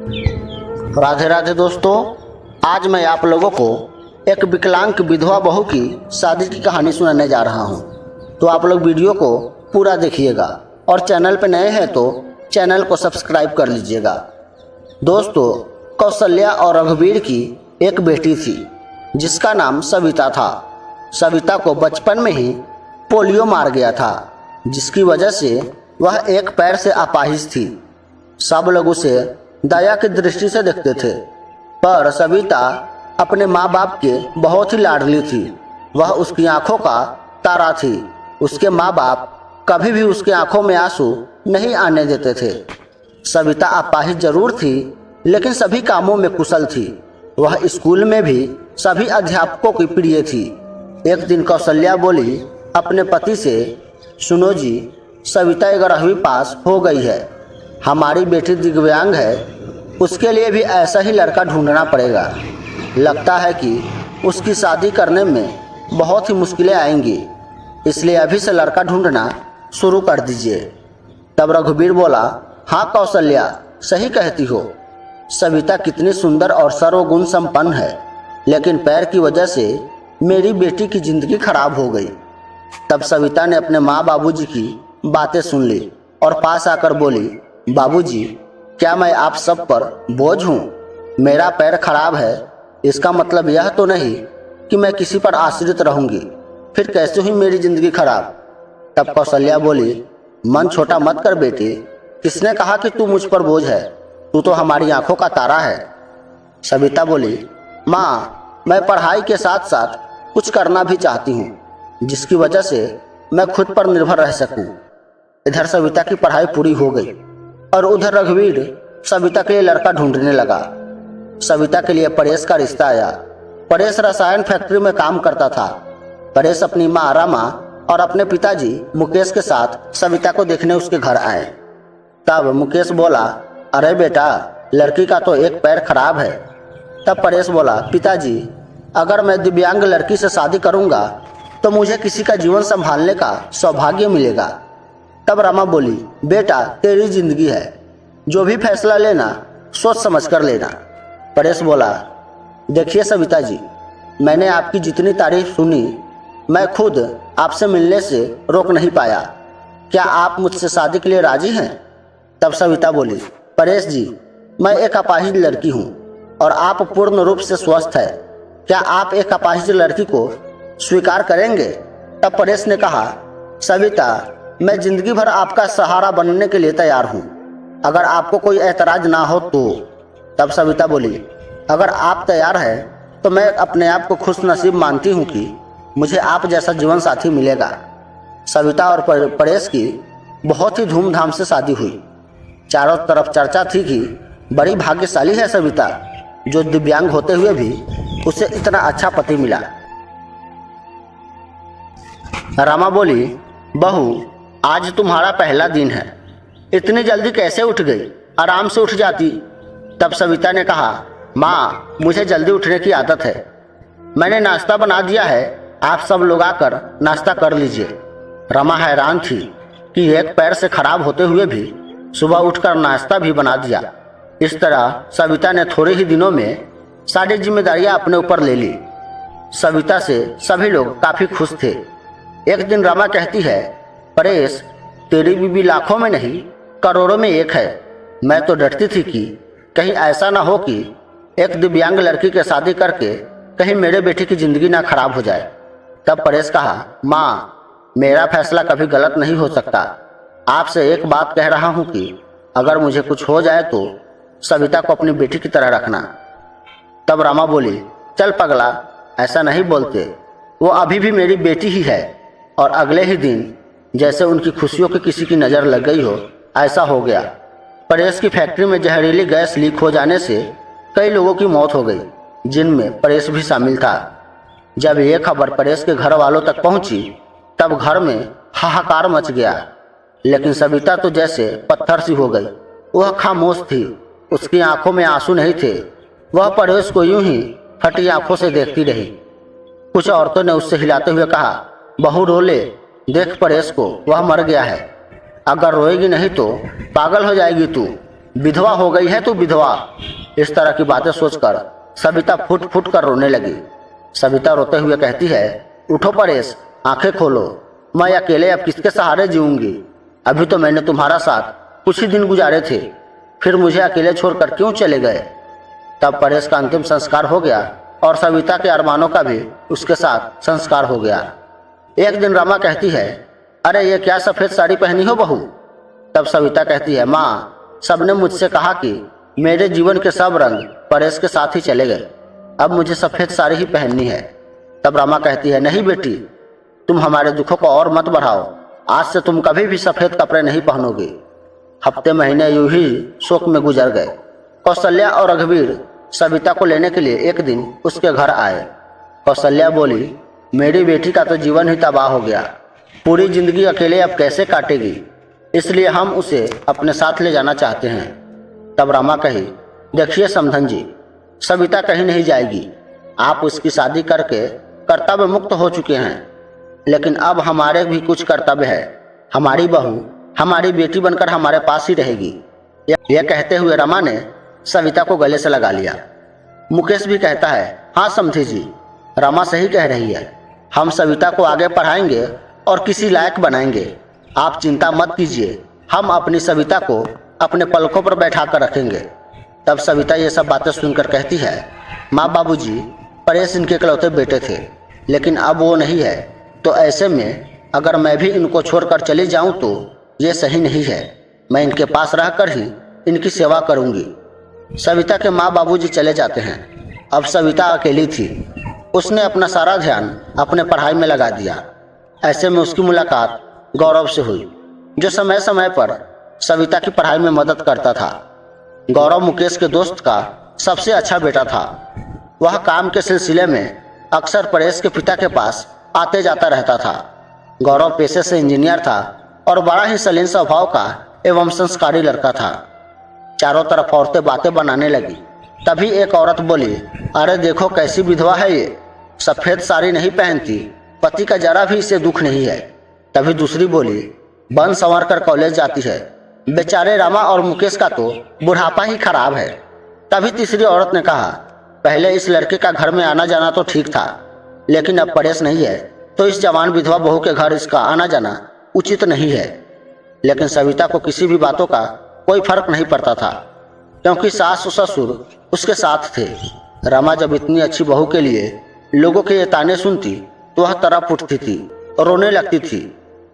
राधे राधे दोस्तों, आज मैं आप लोगों को एक विकलांग विधवा बहू की शादी की कहानी सुनाने जा रहा हूं। तो आप लोग वीडियो को पूरा देखिएगा और चैनल पर नए हैं तो चैनल को सब्सक्राइब कर लीजिएगा। दोस्तों, कौशल्या और रघुवीर की एक बेटी थी जिसका नाम सविता था। सविता को बचपन में ही पोलियो मार गया था, जिसकी वजह से वह एक पैर से अपाहिज थी। सब लोग उसे दया की दृष्टि से देखते थे, पर सविता अपने माँ बाप के बहुत ही लाडली थी। वह उसकी आंखों का तारा थी। उसके माँ बाप कभी भी उसके आंखों में आंसू नहीं आने देते थे। सविता अपाहिज जरूर थी, लेकिन सभी कामों में कुशल थी। वह स्कूल में भी सभी अध्यापकों की प्रिय थी। एक दिन कौशल्या बोली अपने पति से, सुनो जी, सविता 11वीं पास हो गई है। हमारी बेटी दिव्यांग है, उसके लिए भी ऐसा ही लड़का ढूंढना पड़ेगा। लगता है कि उसकी शादी करने में बहुत ही मुश्किलें आएंगी, इसलिए अभी से लड़का ढूंढना शुरू कर दीजिए। तब रघुवीर बोला, हाँ कौशल्या, सही कहती हो। सविता कितनी सुंदर और सर्वगुण संपन्न है, लेकिन पैर की वजह से मेरी बेटी की जिंदगी खराब हो गई। तब सविता ने अपने माँ बाबूजी की बातें सुन ली और पास आकर बोली, बाबूजी, क्या मैं आप सब पर बोझ हूँ? मेरा पैर खराब है, इसका मतलब यह तो नहीं कि मैं किसी पर आश्रित रहूंगी। फिर कैसे हुई मेरी जिंदगी खराब? तब कौशल्या बोली, मन छोटा मत कर बेटी, किसने कहा कि तू मुझ पर बोझ है? तू तो हमारी आंखों का तारा है। सविता बोली, माँ, मैं पढ़ाई के साथ साथ कुछ करना भी चाहती हूँ, जिसकी वजह से मैं खुद पर निर्भर रह सकूं। इधर सविता की पढ़ाई पूरी हो गई और उधर रघुवीर सविता के लिए लड़का ढूंढने लगा। सविता के लिए परेश का रिश्ता आया। परेश रसायन फैक्ट्री में काम करता था। परेश अपनी माँ रमा और अपने पिताजी मुकेश के साथ सविता को देखने उसके घर आए। तब मुकेश बोला, अरे बेटा, लड़की का तो एक पैर खराब है। तब परेश बोला, पिताजी, अगर मैं दिव्यांग लड़की से शादी करूंगा तो मुझे किसी का जीवन संभालने का सौभाग्य मिलेगा। तब रमा बोली, बेटा, तेरी जिंदगी है, जो भी फैसला लेना सोच समझ कर लेना। परेश बोला, देखिए सविता जी, मैंने आपकी जितनी तारीफ सुनी, मैं खुद आपसे मिलने से रोक नहीं पाया। क्या आप मुझसे शादी के लिए राजी हैं? तब सविता बोली, परेश जी, मैं एक अपाहिज लड़की हूँ और आप पूर्ण रूप से स्वस्थ है। क्या आप एक अपाहिज लड़की को स्वीकार करेंगे? तब परेश ने कहा, सविता, मैं जिंदगी भर आपका सहारा बनने के लिए तैयार हूँ, अगर आपको कोई ऐतराज ना हो तो। तब सविता बोली, अगर आप तैयार हैं तो मैं अपने आप को खुश नसीब मानती हूँ कि मुझे आप जैसा जीवन साथी मिलेगा। सविता और परेश की बहुत ही धूमधाम से शादी हुई। चारों तरफ चर्चा थी कि बड़ी भाग्यशाली है सविता, जो दिव्यांग होते हुए भी उसे इतना अच्छा पति मिला। रमा बोली, बहू, आज तुम्हारा पहला दिन है, इतनी जल्दी कैसे उठ गई? आराम से उठ जाती। तब सविता ने कहा, माँ, मुझे जल्दी उठने की आदत है। मैंने नाश्ता बना दिया है, आप सब लोग आकर नाश्ता कर लीजिए। रमा हैरान थी कि एक पैर से खराब होते हुए भी सुबह उठकर नाश्ता भी बना दिया। इस तरह सविता ने थोड़े ही दिनों में सारी जिम्मेदारियां अपने ऊपर ले ली। सविता से सभी लोग काफी खुश थे। एक दिन रमा कहती है, परेश, तेरी बीवी लाखों में नहीं करोड़ों में एक है। मैं तो डरती थी कि कहीं ऐसा ना हो कि एक दिव्यांग लड़की के शादी करके कहीं मेरे बेटे की जिंदगी ना खराब हो जाए। तब परेश कहा, माँ, मेरा फैसला कभी गलत नहीं हो सकता। आपसे एक बात कह रहा हूँ कि अगर मुझे कुछ हो जाए तो सविता को अपनी बेटी की तरह रखना। तब रमा बोली, चल पगला, ऐसा नहीं बोलते, वो अभी भी मेरी बेटी ही है। और अगले ही दिन जैसे उनकी खुशियों की किसी की नज़र लग गई हो, ऐसा हो गया। परेश की फैक्ट्री में जहरीली गैस लीक हो जाने से कई लोगों की मौत हो गई, जिनमें परेश भी शामिल था। जब ये खबर परेश के घर वालों तक पहुंची, तब घर में हाहाकार मच गया। लेकिन सविता तो जैसे पत्थर सी हो गई। वह खामोश थी, उसकी आंखों में आंसू नहीं थे। वह परेश को यूं ही फटी आंखों से देखती रही। कुछ औरतों ने उससे हिलाते हुए कहा, बहू रो ले, देख परेश को, वह मर गया है। अगर रोएगी नहीं तो पागल हो जाएगी तू। विधवा हो गई है तू विधवा। इस तरह की बातें सोचकर सविता फुट फुट कर रोने लगी। सविता रोते हुए कहती है, उठो परेश, आंखें खोलो, मैं अकेले अब किसके सहारे जीऊंगी। अभी तो मैंने तुम्हारा साथ कुछ ही दिन गुजारे थे, फिर मुझे अकेले छोड़कर क्यों चले गए। तब परेश का अंतिम संस्कार हो गया और सविता के अरमानों का भी उसके साथ संस्कार हो गया। एक दिन रमा कहती है, अरे ये क्या सफ़ेद साड़ी पहनी हो बहू। तब सविता कहती है, माँ, सबने मुझसे कहा कि मेरे जीवन के सब रंग परेश के साथ ही चले गए, अब मुझे सफ़ेद साड़ी ही पहननी है। तब रमा कहती है, नहीं बेटी, तुम हमारे दुखों को और मत बढ़ाओ, आज से तुम कभी भी सफ़ेद कपड़े नहीं पहनोगे। हफ्ते महीने यूं ही शोक में गुजर गए। कौशल्या और रघुवीर सविता को लेने के लिए एक दिन उसके घर आए। कौशल्या बोली, मेरी बेटी का तो जीवन ही तबाह हो गया, पूरी जिंदगी अकेले अब कैसे काटेगी, इसलिए हम उसे अपने साथ ले जाना चाहते हैं। तब रमा कही, देखिए समधन जी, सविता कहीं नहीं जाएगी, आप उसकी शादी करके कर्तव्य मुक्त हो चुके हैं, लेकिन अब हमारे भी कुछ कर्तव्य है। हमारी बहू हमारी बेटी बनकर हमारे पास ही रहेगी। यह कहते हुए रमा ने सविता को गले से लगा लिया। मुकेश भी कहता है, हाँ समधी जी, रमा सही कह रही है, हम सविता को आगे पढ़ाएंगे और किसी लायक बनाएंगे, आप चिंता मत कीजिए, हम अपनी सविता को अपने पलकों पर बैठा कर रखेंगे। तब सविता ये सब बातें सुनकर कहती है, माँ बाबूजी, परेश इनके इकलौते बेटे थे, लेकिन अब वो नहीं है, तो ऐसे में अगर मैं भी इनको छोड़कर चली जाऊं तो ये सही नहीं है, मैं इनके पास रहकर ही इनकी सेवा करूंगी। सविता के माँ बाबूजी चले जाते हैं। अब सविता अकेली थी, उसने अपना सारा ध्यान अपने पढ़ाई में लगा दिया। ऐसे में उसकी मुलाकात गौरव से हुई, जो समय समय पर सविता की पढ़ाई में मदद करता था। गौरव मुकेश के दोस्त का सबसे अच्छा बेटा था। वह काम के सिलसिले में अक्सर परेश के पिता के पास आते जाता रहता था। गौरव पेशे से इंजीनियर था और बड़ा ही सलीन स्वभाव का एवं संस्कारी लड़का था। चारों तरफ औरतें बातें बनाने लगी। तभी एक औरत बोली, अरे देखो कैसी विधवा है ये, सफ़ेद साड़ी नहीं पहनती, पति का जरा भी इसे दुख नहीं है। तभी दूसरी बोली, बन संवर कर कॉलेज जाती है, बेचारे रमा और मुकेश का तो बुढ़ापा ही खराब है। तभी तीसरी औरत ने कहा, पहले इस लड़के का घर में आना जाना तो ठीक था, लेकिन अब परेश नहीं है तो इस जवान विधवा बहू के घर इसका आना जाना उचित नहीं है। लेकिन सविता को किसी भी बातों का कोई फर्क नहीं पड़ता था, क्योंकि सास ससुर उसके साथ थे। रमा जब इतनी अच्छी बहू के लिए लोगों के ये ताने सुनती तो वह तरफ उठती थी और रोने लगती थी।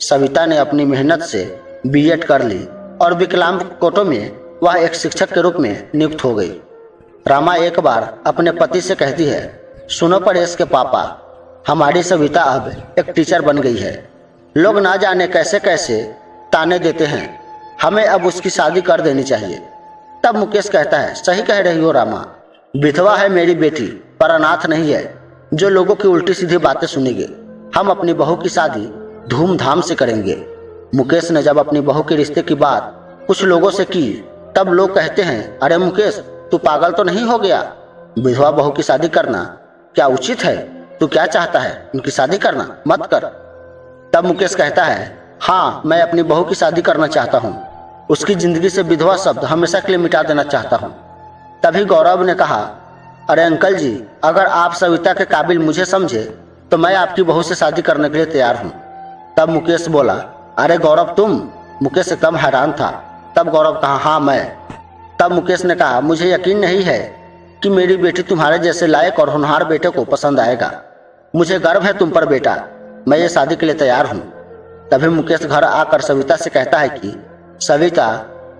सविता ने अपनी मेहनत से बीएड कर ली और विकलांग कोटों में वह एक शिक्षक के रूप में नियुक्त हो गई। रमा एक बार अपने पति से कहती है, सुनो परेश के पापा, हमारी सविता अब एक टीचर बन गई है, लोग ना जाने कैसे कैसे ताने देते हैं, हमें अब उसकी शादी कर देनी चाहिए। तब मुकेश कहता है, सही कह रही हो रामा, विधवा है मेरी बेटी पर अनाथ नहीं है जो लोगों की उल्टी सीधी बातें सुनेंगे। हम अपनी बहू की शादी धूमधाम से करेंगे। मुकेश ने जब अपनी बहू के रिश्ते की बात कुछ लोगों से की, तब लोग कहते हैं, अरे मुकेश, तू पागल तो नहीं हो गया, विधवा बहू की शादी करना क्या उचित है, तू क्या चाहता है, उनकी शादी करना मत कर। तब मुकेश कहता है, हाँ, मैं अपनी बहू की शादी करना चाहता हूँ, उसकी जिंदगी से विधवा शब्द हमेशा के लिए मिटा देना चाहता हूँ। तभी गौरव ने कहा, अरे अंकल जी, अगर आप सविता के काबिल मुझे समझे तो मैं आपकी बहू से शादी करने के लिए तैयार हूँ। तब मुकेश बोला, अरे गौरव तुम? मुकेश एकदम हैरान था। तब गौरव कहा, हाँ मैं। तब मुकेश ने कहा, मुझे यकीन नहीं है कि मेरी बेटी तुम्हारे जैसे लायक और होनहार बेटे को पसंद आएगा। मुझे गर्व है तुम पर बेटा, मैं ये शादी के लिए तैयार हूँ। तभी मुकेश घर आकर सविता से कहता है कि सविता,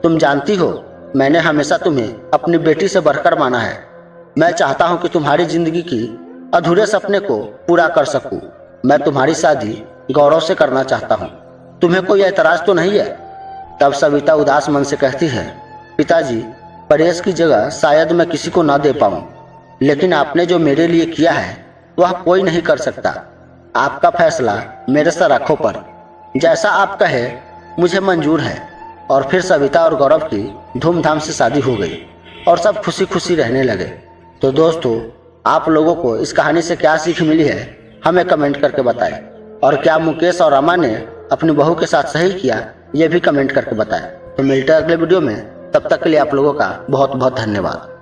तुम जानती हो मैंने हमेशा तुम्हें अपनी बेटी से बढ़कर माना है। मैं चाहता हूँ कि तुम्हारी जिंदगी की अधूरे सपने को पूरा कर सकूँ। मैं तुम्हारी शादी गौरव से करना चाहता हूँ, तुम्हें कोई ऐतराज तो नहीं है? तब सविता उदास मन से कहती है, पिताजी, परेश की जगह शायद मैं किसी को ना दे पाऊँ, लेकिन आपने जो मेरे लिए किया है वह कोई नहीं कर सकता। आपका फैसला मेरे सर आँखों पर, जैसा आप कहे मुझे मंजूर है। और फिर सविता और गौरव की धूमधाम से शादी हो गई और सब खुशी खुशी रहने लगे। तो दोस्तों, आप लोगों को इस कहानी से क्या सीख मिली है हमें कमेंट करके बताएं, और क्या मुकेश और रमा ने अपनी बहू के साथ सही किया ये भी कमेंट करके बताएं। तो मिलते हैं अगले वीडियो में, तब तक के लिए आप लोगों का बहुत बहुत धन्यवाद।